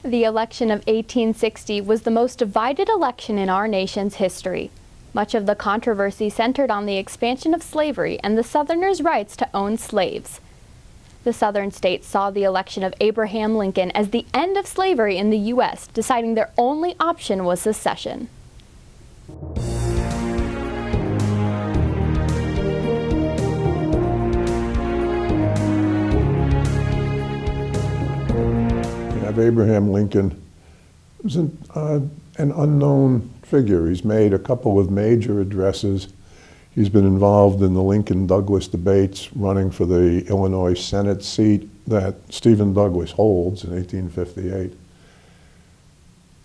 The election of 1860 was the most divided election in our nation's history. Much of the controversy centered on the expansion of slavery and the Southerners' rights to own slaves. The Southern states saw the election of Abraham Lincoln as the end of slavery in the U.S., deciding their only option was secession. Abraham Lincoln was an unknown figure. He's made a couple of major addresses. He's been involved in the Lincoln-Douglas debates, running for the Illinois Senate seat that Stephen Douglas holds in 1858.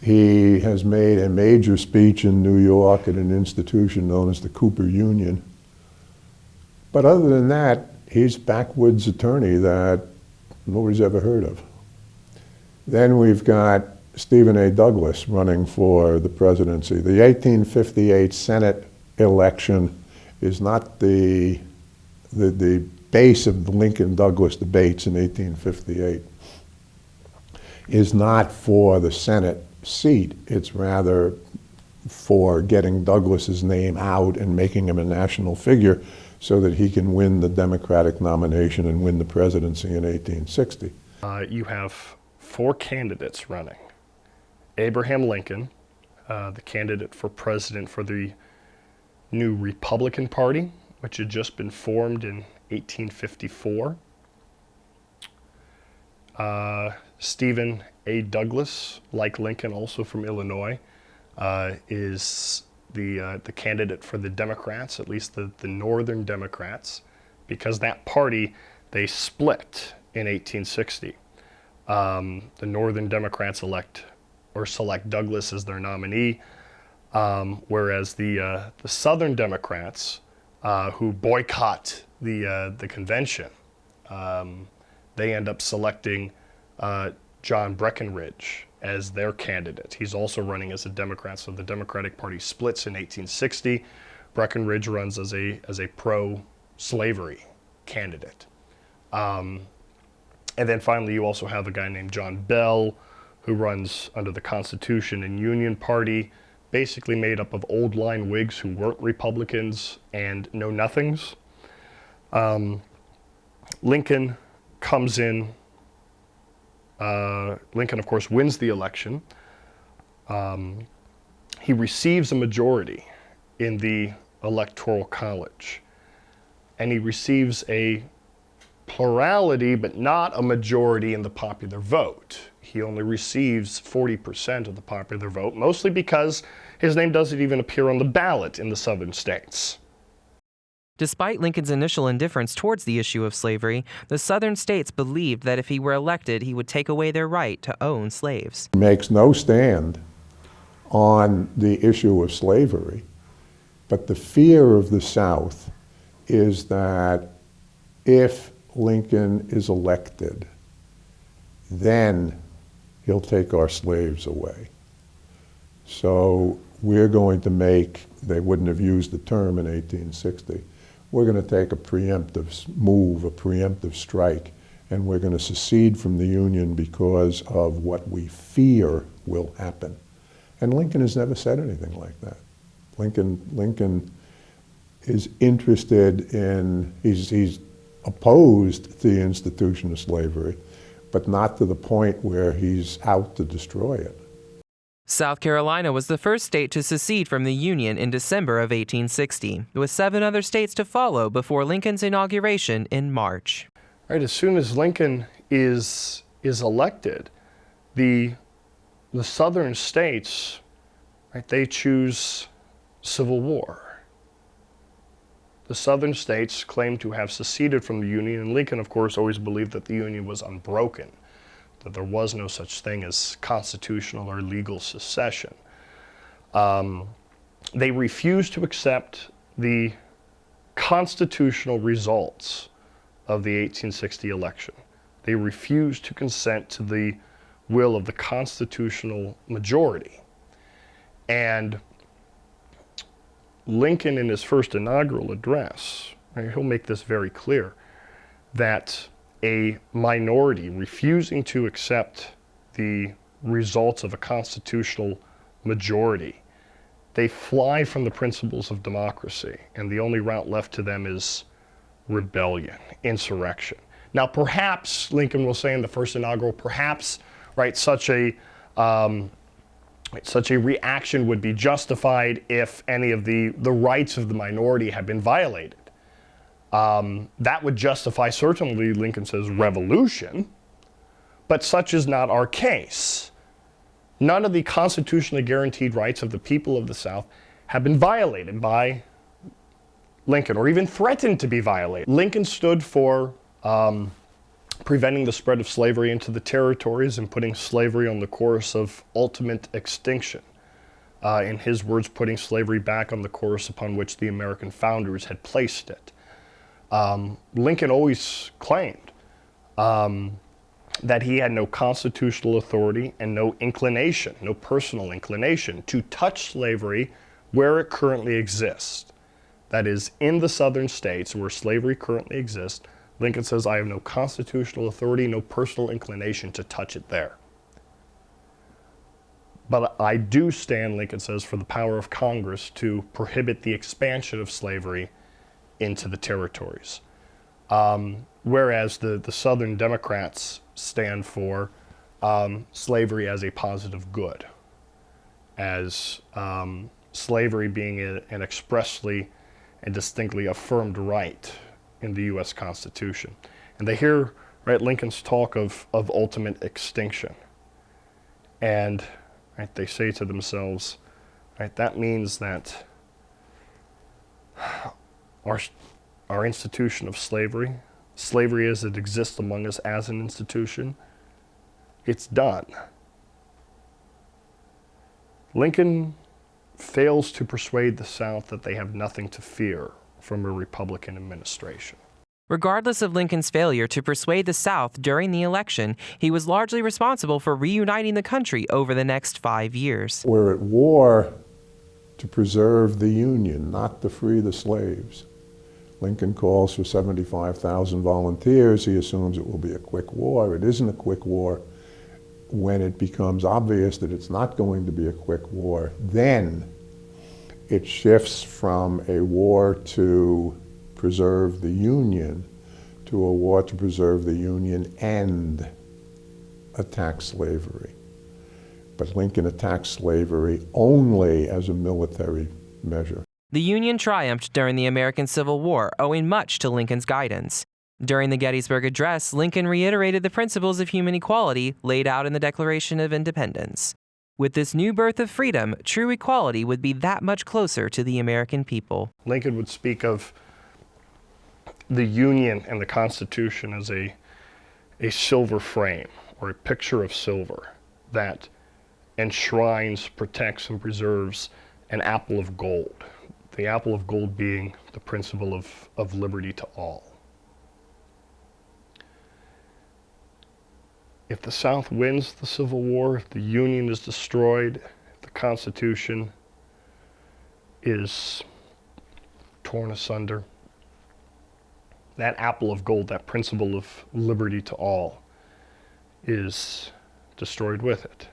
He has made a major speech in New York at an institution known as the Cooper Union. But other than that, he's a backwoods attorney that nobody's ever heard of. Then we've got Stephen A. Douglas running for the presidency. The 1858 Senate election is not the base of the Lincoln-Douglas debates in 1858, is not for the Senate seat. It's rather for getting Douglas's name out and making him a national figure so that he can win the Democratic nomination and win the presidency in 1860. You have four candidates running. Abraham Lincoln, the candidate for president for the new Republican Party, which had just been formed in 1854. Stephen A. Douglas, like Lincoln, also from Illinois, is the candidate for the Democrats, at least the Northern Democrats, because that party, they split in 1860. The Northern Democrats select Douglas as their nominee, whereas the Southern Democrats, who boycott the convention, they end up selecting John Breckinridge as their candidate. He's also running as a Democrat, so the Democratic Party splits in 1860. Breckinridge runs as a pro-slavery candidate. And then finally, you also have a guy named John Bell, who runs under the Constitution and Union Party, basically made up of old-line Whigs who weren't Republicans and know-nothings. Lincoln comes in. Lincoln, of course, wins the election. He receives a majority in the Electoral College, and he receives a plurality, but not a majority in the popular vote. He only receives 40% of the popular vote, mostly because his name doesn't even appear on the ballot in the southern states. Despite Lincoln's initial indifference towards the issue of slavery, the southern states believed that if he were elected, he would take away their right to own slaves. He makes no stand on the issue of slavery, but the fear of the South is that if Lincoln is elected, then he'll take our slaves away. So we're going to make, they wouldn't have used the term in 1860, we're going to take a preemptive move, a preemptive strike, and we're going to secede from the Union because of what we fear will happen. And Lincoln has never said anything like that. Lincoln is interested in, he's opposed to the institution of slavery, but not to the point where he's out to destroy it. South Carolina was the first state to secede from the Union in December of 1860, with 7 other states to follow before Lincoln's inauguration in March. Right, as soon as Lincoln is elected, the southern states, right, they choose civil war. The southern states claim to have seceded from the Union, and Lincoln, of course, always believed that the Union was unbroken, that there was no such thing as constitutional or legal secession. They refused to accept the constitutional results of the 1860 election. They refused to consent to the will of the constitutional majority. And Lincoln, in his first inaugural address, right, he'll make this very clear, that a minority refusing to accept the results of a constitutional majority. They fly from the principles of democracy, and the only route left to them is rebellion, insurrection. Now, perhaps, Lincoln will say in the first inaugural, perhaps, right, such a reaction would be justified if any of the rights of the minority had been violated. That would justify, certainly, Lincoln says, revolution, but such is not our case. None of the constitutionally guaranteed rights of the people of the South have been violated by Lincoln, or even threatened to be violated. Lincoln stood for preventing the spread of slavery into the territories and putting slavery on the course of ultimate extinction. In his words, putting slavery back on the course upon which the American founders had placed it. Lincoln always claimed that he had no constitutional authority and no inclination, no personal inclination, to touch slavery where it currently exists. That is, in the southern states where slavery currently exists, Lincoln says, I have no constitutional authority, no personal inclination to touch it there. But I do stand, Lincoln says, for the power of Congress to prohibit the expansion of slavery into the territories. Whereas the Southern Democrats stand for slavery as a positive good, as slavery being an expressly and distinctly affirmed right in the U.S. Constitution. And they hear, right, Lincoln's talk of ultimate extinction. And right, they say to themselves, right, that means that our institution of slavery as it exists among us as an institution, it's done. Lincoln fails to persuade the South that they have nothing to fear from a Republican administration. Regardless of Lincoln's failure to persuade the South during the election, he was largely responsible for reuniting the country over the next 5 years. We're at war to preserve the Union, not to free the slaves. Lincoln calls for 75,000 volunteers. He assumes it will be a quick war. It isn't a quick war. When it becomes obvious that it's not going to be a quick war, then it shifts from a war to preserve the Union to a war to preserve the Union and attack slavery. But Lincoln attacked slavery only as a military measure. The Union triumphed during the American Civil War, owing much to Lincoln's guidance. During the Gettysburg Address, Lincoln reiterated the principles of human equality laid out in the Declaration of Independence. With this new birth of freedom, true equality would be that much closer to the American people. Lincoln would speak of the Union and the Constitution as a silver frame, or a picture of silver, that enshrines, protects, and preserves an apple of gold. The apple of gold being the principle of liberty to all. If the South wins the Civil War, if the Union is destroyed, if the Constitution is torn asunder, that apple of gold, that principle of liberty to all, is destroyed with it,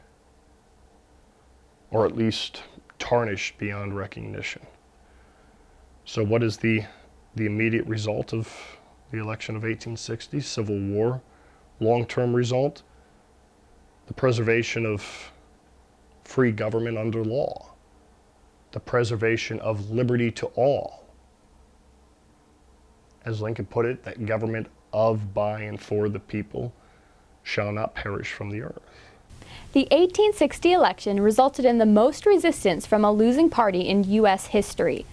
or at least tarnished beyond recognition. So what is the immediate result of the election of 1860, Civil War? Long-term result, the preservation of free government under law, the preservation of liberty to all. As Lincoln put it, that government of, by, and for the people shall not perish from the earth. The 1860 election resulted in the most resistance from a losing party in U.S. history.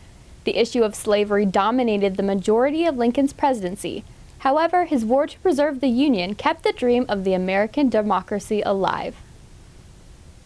The issue of slavery dominated the majority of Lincoln's presidency. However, his war to preserve the Union kept the dream of the American democracy alive.